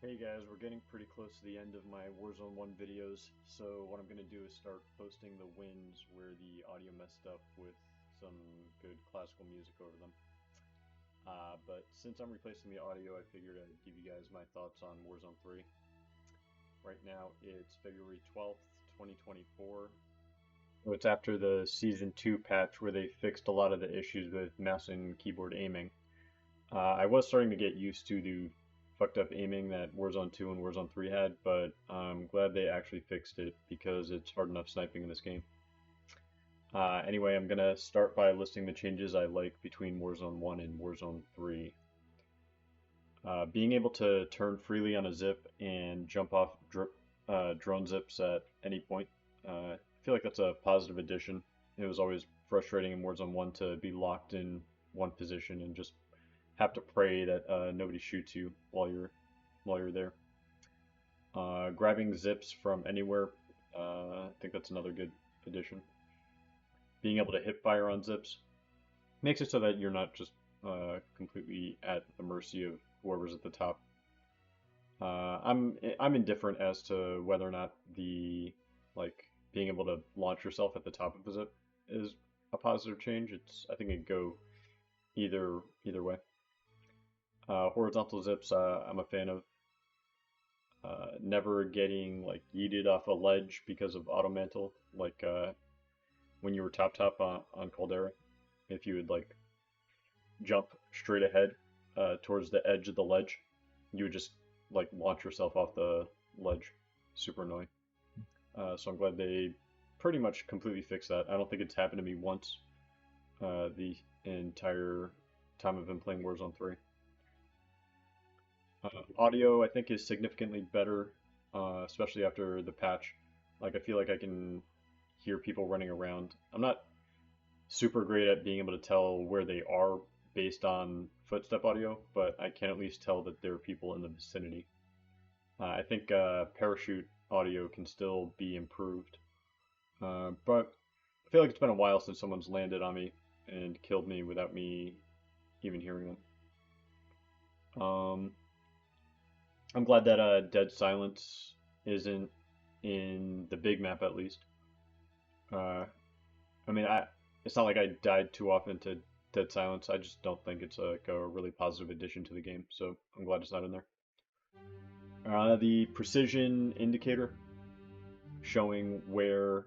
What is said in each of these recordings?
Hey guys, we're getting pretty close to the end of my Warzone 1 videos, so what I'm going to do is start posting the wins where the audio messed up with some good classical music over them. But since I'm replacing the audio, I figured I'd give you guys my thoughts on Warzone 3. Right now it's February 12th, 2024. So it's after the Season 2 patch where they fixed a lot of the issues with mouse and keyboard aiming. I was starting to get used to the fucked up aiming that Warzone 2 and Warzone 3 had, but I'm glad they actually fixed it because it's hard enough sniping in this game. Anyway, I'm gonna start by listing the changes I like between Warzone 1 and Warzone 3. Being able to turn freely on a zip and jump off drone zips at any point. I feel like that's a positive addition. It was always frustrating in Warzone 1 to be locked in one position and just have to pray that nobody shoots you while you're there. Grabbing zips from anywhere, I think that's another good addition. Being able to hip fire on zips makes it so that you're not just completely at the mercy of whoever's at the top. I'm indifferent as to whether or not the like being able to launch yourself at the top of a zip is a positive change. I think it could go either way. Horizontal zips, I'm a fan of. Never getting like yeeted off a ledge because of auto mantle, like when you were top on Caldera. If you would like jump straight ahead towards the edge of the ledge, you would just like launch yourself off the ledge. Super annoying. So I'm glad they pretty much completely fixed that. I don't think it's happened to me once the entire time I've been playing Warzone 3. Audio, I think, is significantly better, especially after the patch. Like, I feel like I can hear people running around. I'm not super great at being able to tell where they are based on footstep audio, but I can at least tell that there are people in the vicinity. I think parachute audio can still be improved, but I feel like it's been a while since someone's landed on me and killed me without me even hearing them. I'm glad that Dead Silence isn't in the big map at least. Uh, I mean, it's not like I died too often to Dead Silence. I just don't think it's like a really positive addition to the game, so I'm glad it's not in there. The precision indicator showing where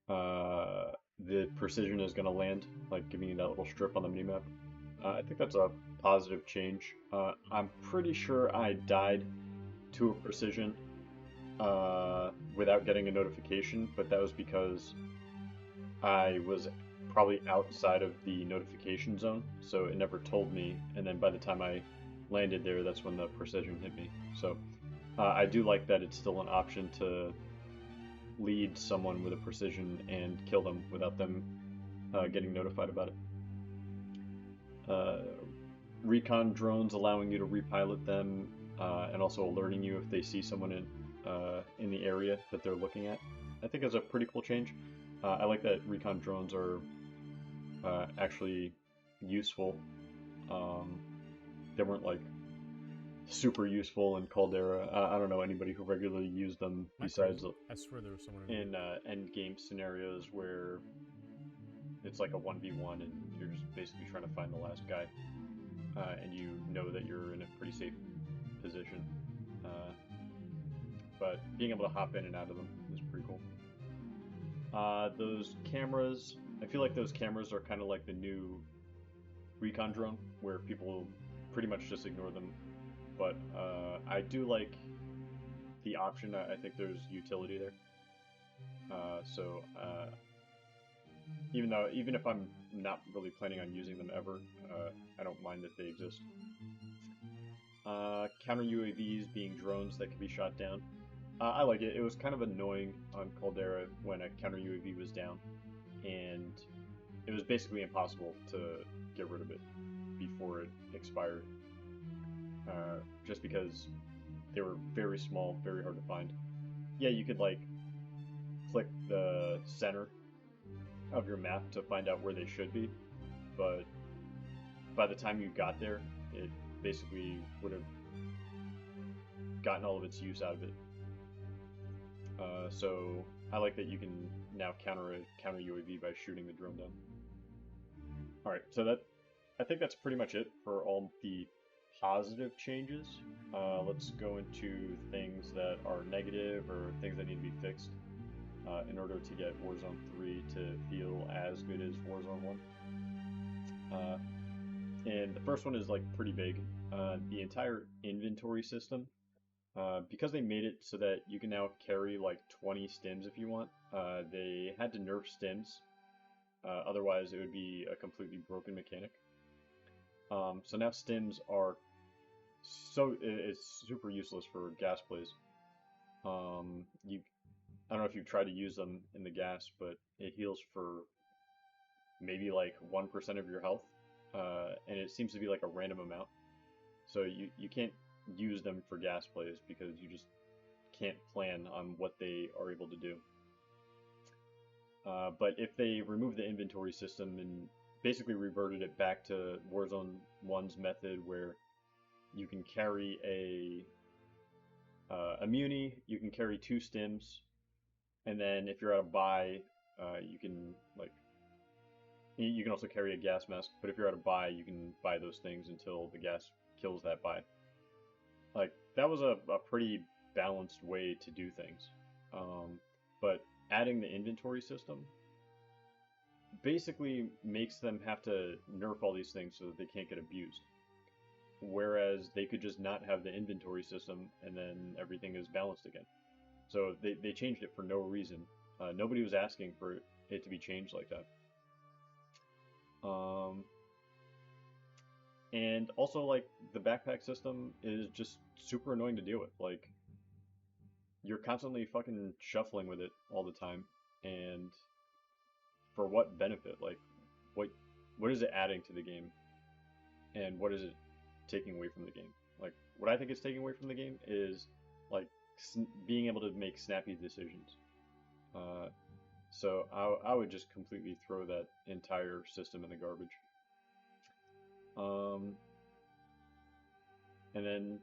the precision is going to land, like giving you that little strip on the minimap. I think that's a positive change. I'm pretty sure I died to a precision without getting a notification, but that was because I was probably outside of the notification zone, so it never told me. And then by the time I landed there, that's when the precision hit me. So I do like that it's still an option to lead someone with a precision and kill them without them getting notified about it. Uh, Recon drones allowing you to repilot them and also alerting you if they see someone in the area that they're looking at. I think is a pretty cool change. I like that recon drones are actually useful. Um, they weren't like super useful in Caldera. I don't know anybody who regularly used them Am I besides crazy? I swear there was someone in in here. end game scenarios where it's like a 1v1 and you're just basically trying to find the last guy, and you know that you're in a pretty safe position. Uh, but being able to hop in and out of them is pretty cool. Those cameras, I feel like those cameras are kind of like the new recon drone, where people pretty much just ignore them. But I do like the option. I think there's utility there. So even if I'm not really planning on using them ever, I don't mind that they exist. Counter UAVs being drones that can be shot down. I like it. It was kind of annoying on Caldera when a counter UAV was down, and it was basically impossible to get rid of it before it expired, just because they were very small, very hard to find. Yeah, you could like click the center of your map to find out where they should be, but by the time you got there, it basically would have gotten all of its use out of it. So I like that you can now counter a counter UAV by shooting the drone down. All right, so I think that's pretty much it for all the positive changes. Let's go into things that are negative or things that need to be fixed in order to get Warzone 3 to feel as good as Warzone 1. And the first one is like pretty big. The entire inventory system, because they made it so that you can now carry like 20 stims if you want, they had to nerf stims. Otherwise, it would be a completely broken mechanic. So now stims are it's super useless for gas plays. I don't know if you've tried to use them in the gas, but it heals for maybe like 1% of your health, and it seems to be like a random amount. So you can't use them for gas plays because you just can't plan on what they are able to do. But if they remove the inventory system and basically reverted it back to Warzone 1's method where you can carry a muni, you can carry 2 stims, and then if you're at a buy, you can also carry a gas mask, but if you're at a buy, you can buy those things until the gas kills that buy. Like, that was a pretty balanced way to do things. But adding the inventory system basically makes them have to nerf all these things so that they can't get abused. Whereas they could just not have the inventory system and then everything is balanced again. So they changed it for no reason. Nobody was asking for it to be changed like that. And also, like, the backpack system is just super annoying to deal with. Like, you're constantly fucking shuffling with it all the time, and for what benefit? Like, what is it adding to the game, and what is it taking away from the game? Like, what I think it's taking away from the game is, like, being able to make snappy decisions. So I would just completely throw that entire system in the garbage. And then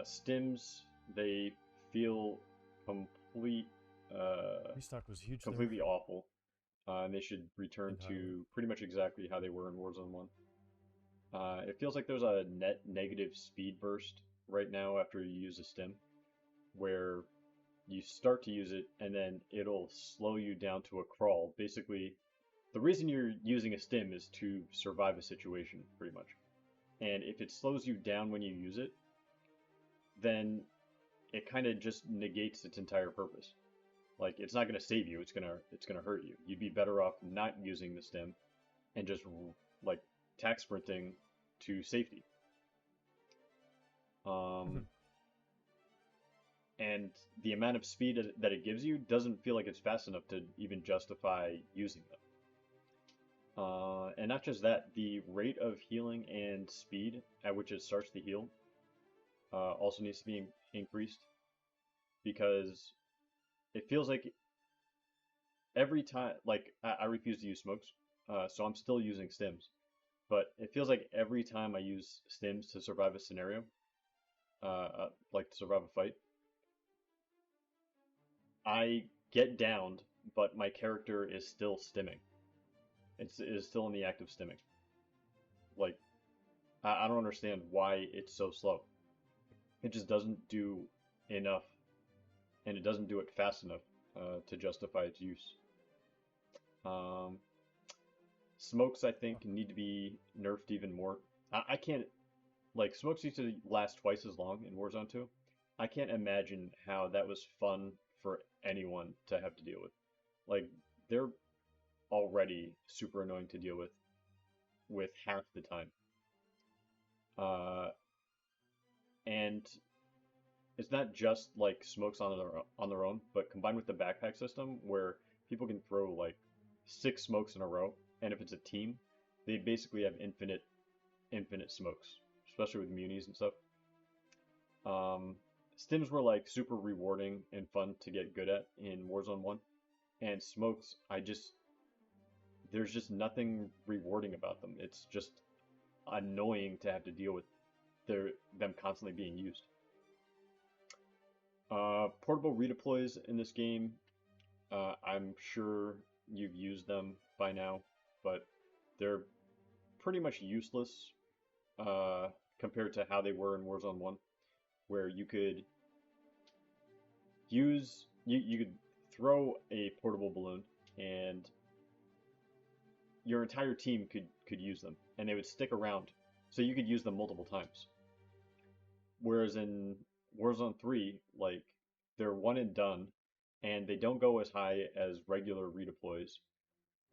stims, they feel Restock was huge completely there. awful, and they should return to pretty much exactly how they were in Warzone 1. It feels like there's a net negative speed burst right now after you use a stim, where you start to use it and then it'll slow you down to a crawl. Basically, the reason you're using a stim is to survive a situation, pretty much. And if it slows you down when you use it, then it kind of just negates its entire purpose. Like, it's not going to save you, it's gonna hurt you. You'd be better off not using the stim and just like tack sprinting to safety. And the amount of speed that it gives you doesn't feel like it's fast enough to even justify using them. And not just that, the rate of healing and speed at which it starts to heal also needs to be increased, because it feels like every time, like, I refuse to use smokes, so I'm still using stims, but it feels like every time I use stims to survive a scenario, like to survive a fight, I get downed, but my character is still stimming. It is still in the act of stimming. Like, I don't understand why it's so slow. It just doesn't do enough, and it doesn't do it fast enough to justify its use. Smokes, I think, need to be nerfed even more. I can't, like, smokes used to last twice as long in Warzone 2. I can't imagine how that was fun for anyone to have to deal with. Like, they're already super annoying to deal with half the time. And it's not just like smokes on their own, but combined with the backpack system where people can throw like 6 smokes in a row, and if it's a team, they basically have infinite smokes, especially with munis and stuff. Stims were like super rewarding and fun to get good at in Warzone 1, and smokes, there's just nothing rewarding about them. It's just annoying to have to deal with them constantly being used. Portable redeploys in this game, I'm sure you've used them by now, but they're pretty much useless uh, compared to how they were in Warzone 1, where you could throw a portable balloon and your entire team could use them and they would stick around, so you could use them multiple times. Whereas in Warzone 3, like, they're one and done, and they don't go as high as regular redeploys,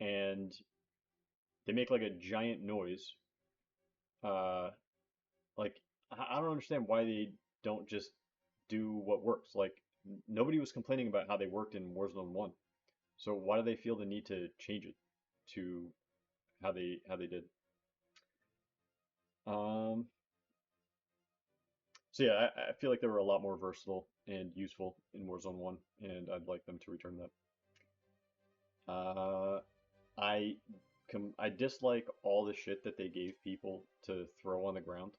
and they make like a giant noise. Uh, like, I don't understand why they don't just do what works. Like, nobody was complaining about how they worked in Warzone 1, so why do they feel the need to change it to how they did? Um, so yeah, I feel like they were a lot more versatile and useful in Warzone 1, and I'd like them to return that. I I dislike all the shit that they gave people to throw on the ground,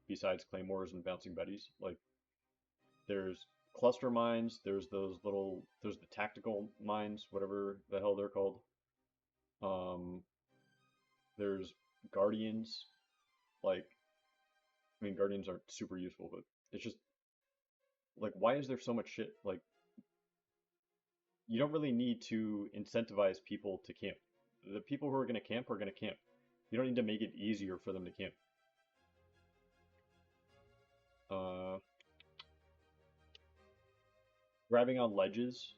besides claymores and bouncing betties. Like, there's cluster mines, there's the tactical mines, whatever the hell they're called. Um, there's guardians. Like, I mean, guardians aren't super useful, but it's just like, why is there so much shit? Like, you don't really need to incentivize people to camp. The people who are going to camp are going to camp. You don't need to make it easier for them to camp. Uh, Grabbing on ledges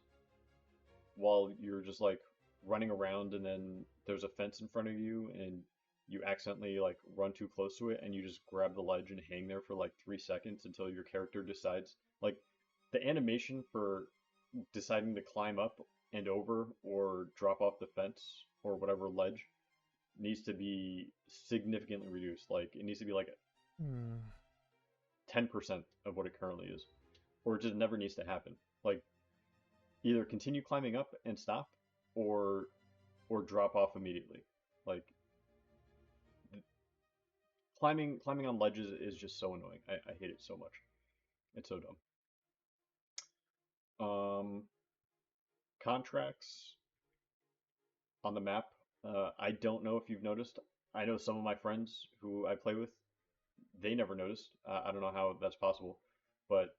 while you're just like running around and then there's a fence in front of you and you accidentally like run too close to it and you just grab the ledge and hang there for like 3 seconds until your character decides, like, the animation for deciding to climb up and over or drop off the fence or whatever ledge needs to be significantly reduced. Like, it needs to be like Hmm. 10% of what it currently is, or it just never needs to happen. Like, either continue climbing up and stop, or drop off immediately. Like, climbing on ledges is just so annoying. I hate it so much. It's so dumb. Um, Contracts on the map. I don't know if you've noticed. I know some of my friends who I play with, they never noticed. I don't know how that's possible, but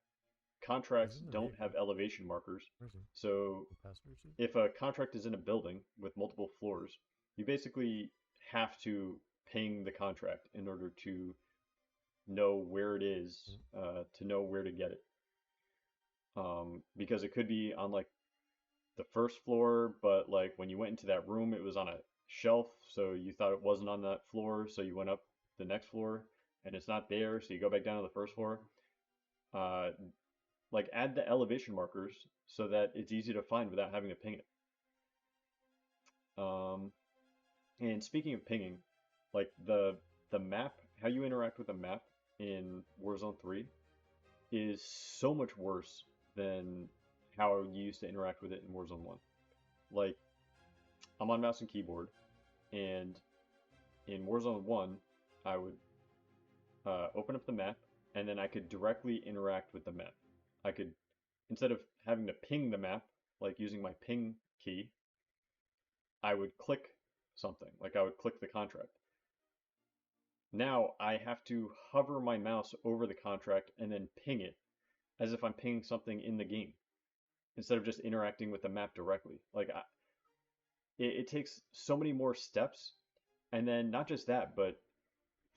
contracts Isn't the don't have elevation markers. where's So the password? if a contract is in a building with multiple floors, you basically have to ping the contract in order to know where it is, to know where to get it. Because it could be on like the first floor, but like when you went into that room, it was on a shelf, so you thought it wasn't on that floor, so you went up the next floor and it's not there, so you go back down to the first floor. Uh, like, add the elevation markers so that it's easy to find without having to ping it. Um, and speaking of pinging, like, the map, how you interact with the map in Warzone 3 is so much worse than how you used to interact with it in Warzone 1. Like, I'm on mouse and keyboard, and in Warzone 1, I would open up the map, and then I could directly interact with the map. I could, instead of having to ping the map, like using my ping key, I would click something, like I would click the contract. Now I have to hover my mouse over the contract and then ping it as if I'm pinging something in the game instead of just interacting with the map directly. Like, it takes so many more steps, and then not just that, but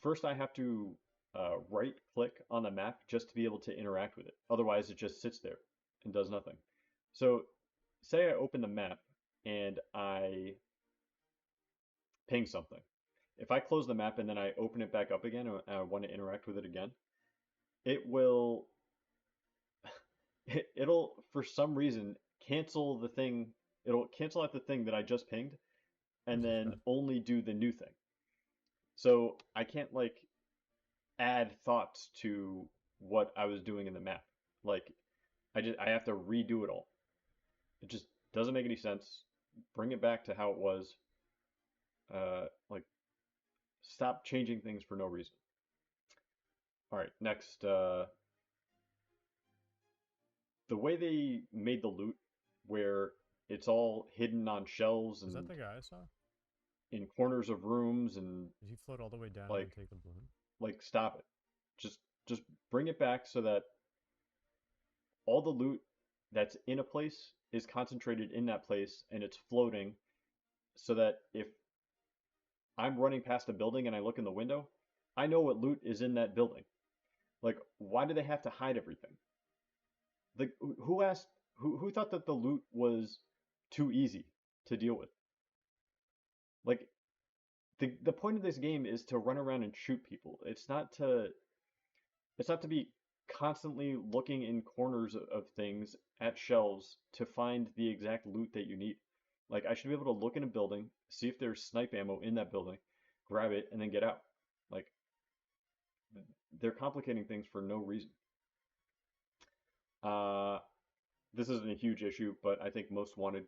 first I have to right click on the map just to be able to interact with it. Otherwise, it just sits there and does nothing. So, say I open the map and I ping something. If I close the map and then I open it back up again and I want to interact with it again, it will it'll for some reason cancel the thing. It'll cancel out the thing that I just pinged and then only do the new thing. So I can't like add thoughts to what I was doing in the map. Like, I have to redo it all. It just doesn't make any sense. Bring it back to how it was. Like, stop changing things for no reason. All right, next. the way they made the loot, where it's all hidden on shelves Is that and the guy I saw? in corners of rooms and Did he float all the way down and then like take the balloon? stop it. Just just bring it back so that all the loot that's in a place is concentrated in that place and it's floating so that if I'm running past a building and I look in the window, I know what loot is in that building. Like, why do they have to hide everything? Like, who asked? Who thought that the loot was too easy to deal with? Like, the point of this game is to run around and shoot people. It's not to be constantly looking in corners of things at shelves to find the exact loot that you need. Like, I should be able to look in a building, see if there's snipe ammo in that building, grab it, and then get out. Like, they're complicating things for no reason. Uh, this isn't a huge issue, but I think Most Wanted,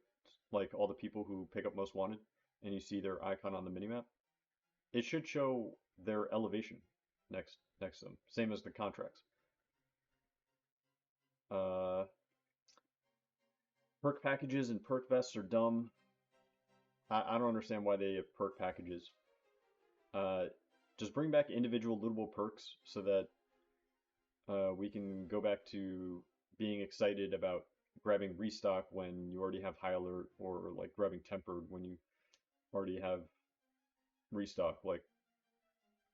like all the people who pick up Most Wanted, and you see their icon on the minimap, it should show their elevation next to them, same as the contracts. Uh, Perk packages and perk vests are dumb. I don't understand why they have perk packages. Uh, just bring back individual lootable perks so that we can go back to being excited about grabbing restock when you already have high alert, or like grabbing tempered when you already have restock. Like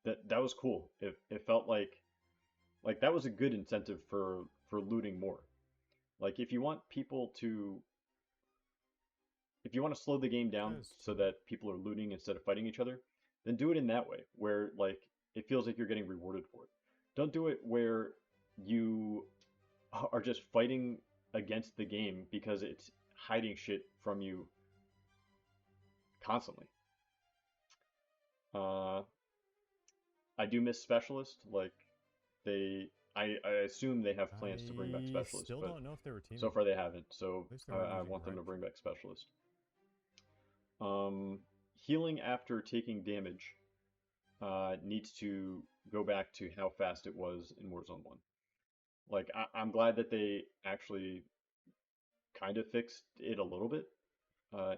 that was cool. It felt like that was a good incentive for looting more. Like if you want to slow the game down That is so true. that people are looting instead of fighting each other, then do it in that way where like it feels like you're getting rewarded for it. Don't do it where you are just fighting against the game because it's hiding shit from you constantly. Uh, I do miss Specialist. Like I assume they have plans to bring back I Specialist, still but don't know if they were so teaming. far they haven't. So At least they weren't I using want them to ranked. bring back Specialist. Um, Healing after taking damage needs to go back to how fast it was in Warzone 1. Like, I'm glad that they actually kind of fixed it a little bit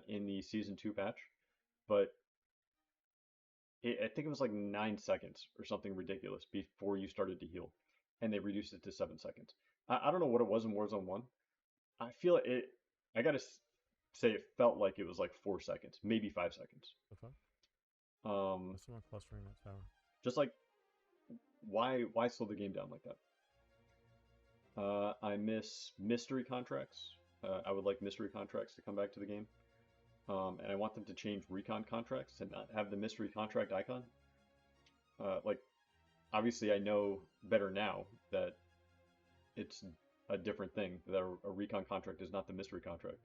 in the Season 2 patch, but I think it was like 9 seconds or something ridiculous before you started to heal, and they reduced it to 7 seconds. I don't know what it was in Warzone 1. I feel it, I gotta say it felt like it was like 4 seconds, maybe 5 seconds. The fuck? Um, What's someone clustering that tower? just like, why slow the game down like that? I miss mystery contracts. I would like mystery contracts to come back to the game. And I want them to change recon contracts and not have the mystery contract icon. Like, obviously, I know better now that it's a different thing, that a recon contract is not the mystery contract.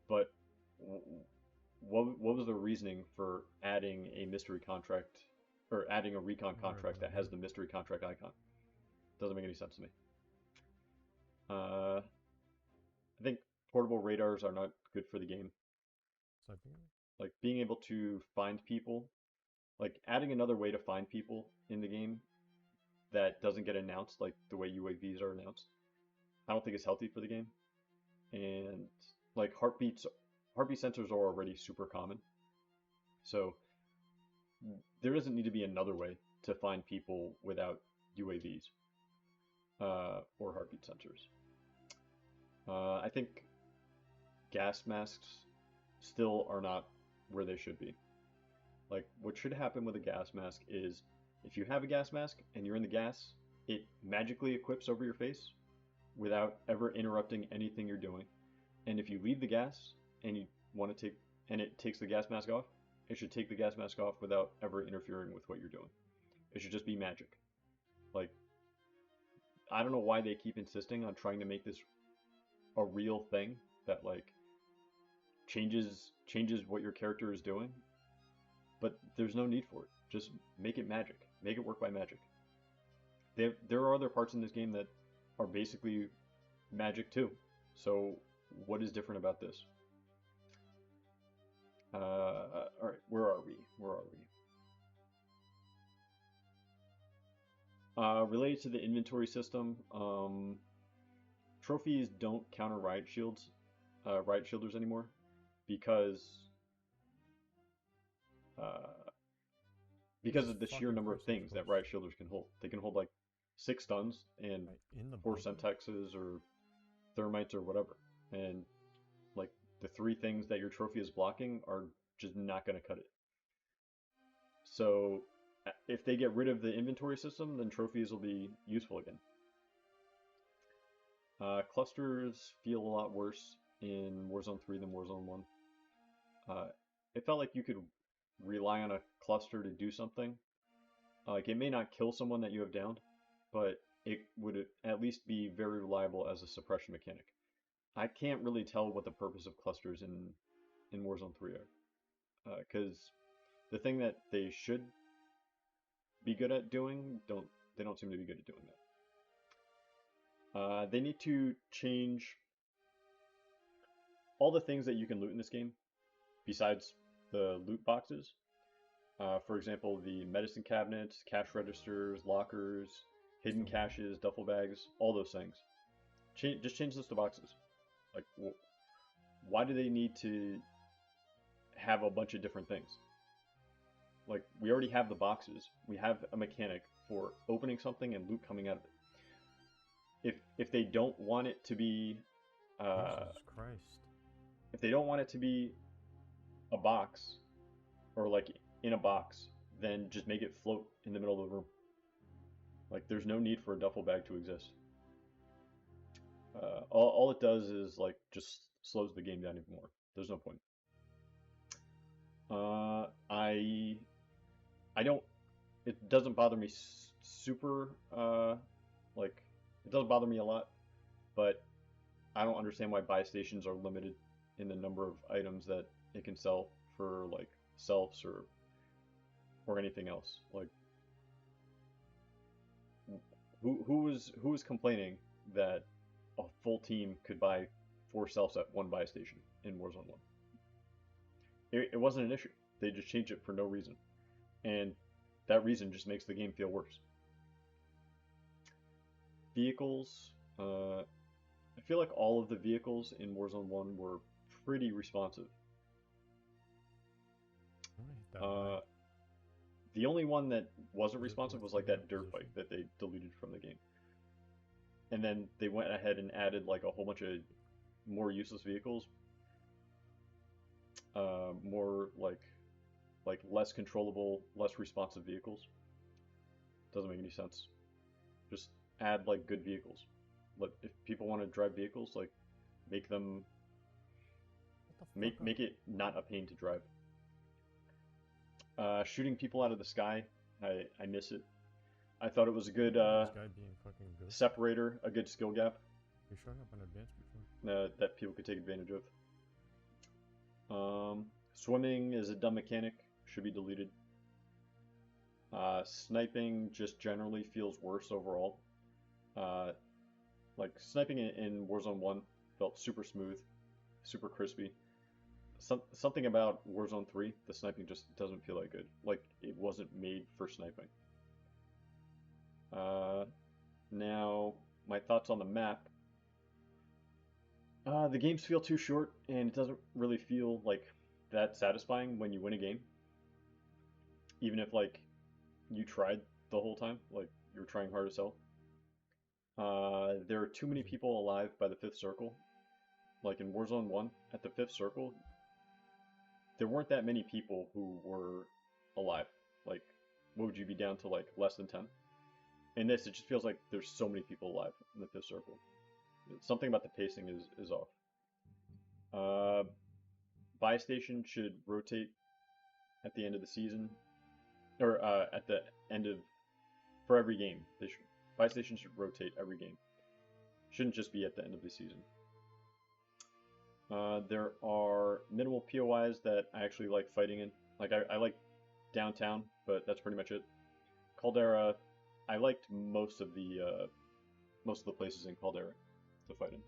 But what was the reasoning for adding a mystery contract or adding a recon Where would contract it that be? has the mystery contract icon? Doesn't make any sense to me. Uh, I think portable radars are not good for the game. So I think Like being able to find people, like adding another way to find people in the game that doesn't get announced like the way UAVs are announced. I don't think it's healthy for the game. And like heartbeat sensors are already super common. So there doesn't need to be another way to find people without UAVs or heartbeat sensors. I think gas masks still are not where they should be. Like, what should happen with a gas mask is if you have a gas mask and you're in the gas, it magically equips over your face without ever interrupting anything you're doing. And if you leave the gas and you want to take, and it takes the gas mask off, it should take the gas mask off without ever interfering with what you're doing. It should just be magic. Like, I don't know why they keep insisting on trying to make this a real thing that like changes what your character is doing, but there's no need for it. Just make it magic. Make it work by magic. There are other parts in this game that are basically magic too. So what is different about this? All right, where are we? Where are we? Related to the inventory system, trophies don't counter riot shielders anymore because uh, because of the sheer number of things that riot shielders can hold. They can hold like 6 stuns and in the 4 Semtexes or Thermites or whatever, and like the 3 things that your trophy is blocking are just not going to cut it. So if they get rid of the inventory system, then trophies will be useful again. Clusters feel a lot worse in Warzone 3 than Warzone 1. It felt like you could rely on a cluster to do something. Like, it may not kill someone that you have downed, but it would at least be very reliable as a suppression mechanic. I can't really tell what the purpose of clusters in Warzone 3 are. Because the thing that they should be good at doing, they don't seem to be good at doing that. They need to change all the things that you can loot in this game, besides the loot boxes. For example, the medicine cabinets, cash registers, lockers, hidden caches, duffel bags, all those things. Just change this to boxes. Like, why do they need to have a bunch of different things? Like, we already have the boxes. We have a mechanic for opening something and loot coming out of it. If they don't want it to be, Jesus Christ. If they don't want it to be a box, or like in a box, then just make it float in the middle of the room. Like, there's no need for a duffel bag to exist. All it does is like just slows the game down even more. There's no point. I don't. It doesn't bother me super. Like, it doesn't bother me a lot, but I don't understand why buy stations are limited in the number of items that it can sell for like selfs or anything else. Like, who was complaining that a full team could buy 4 selfs at one buy station in Warzone 1? It wasn't an issue. They just changed it for no reason, and that reason just makes the game feel worse. Vehicles. I feel like all of the vehicles in Warzone 1 were pretty responsive. The only one that wasn't responsive was like that dirt bike that they deleted from the game. And then they went ahead and added like a whole bunch of more useless vehicles. More like less controllable, less responsive vehicles. Doesn't make any sense. Just add like good vehicles. But if people want to drive vehicles, like make them make it not a pain to drive. Shooting people out of the sky, I miss it. I thought it was a good separator, a good skill gap. You're showing up on advanced before. That people could take advantage of. Swimming is a dumb mechanic, should be deleted. Sniping just generally feels worse overall. Like, sniping in Warzone 1 felt super smooth, super crispy. Something about Warzone 3, the sniping just doesn't feel that good. Like, it wasn't made for sniping. Now, my thoughts on the map. The games feel too short, and it doesn't really feel like that satisfying when you win a game. Even if, like, you tried the whole time, like, you were trying hard as hell. There are too many people alive by the 5th circle. Like in Warzone 1, at the 5th circle, there weren't that many people who were alive. Like, what would you be down to, like, less than 10? In this, it just feels like there's so many people alive in the 5th circle. Something about the pacing is off. Buy station should rotate at the end of the season, or at the end of, for every game. Buy stations should rotate every game. Shouldn't just be at the end of the season. There are minimal POIs that I actually like fighting in. Like, I like downtown, but that's pretty much it. Caldera, I liked most of the places in Caldera to fight in.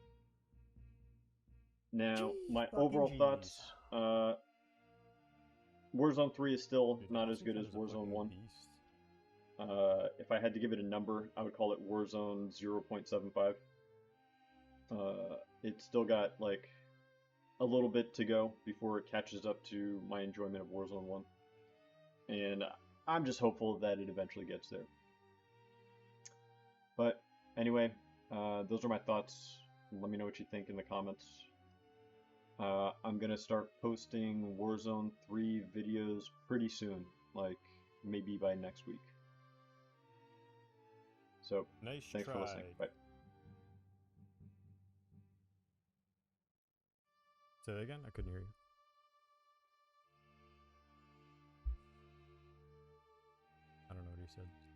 Now, my overall thoughts. Warzone 3 is still not as good as Warzone 1. If I had to give it a number, I would call it Warzone 0.75. It's still got like a little bit to go before it catches up to my enjoyment of Warzone 1. And I'm just hopeful that it eventually gets there. But anyway, those are my thoughts. Let me know what you think in the comments. I'm going to start posting Warzone 3 videos pretty soon, like maybe by next week. So, thanks for listening. Bye. Say that again? I couldn't hear you. I don't know what he said.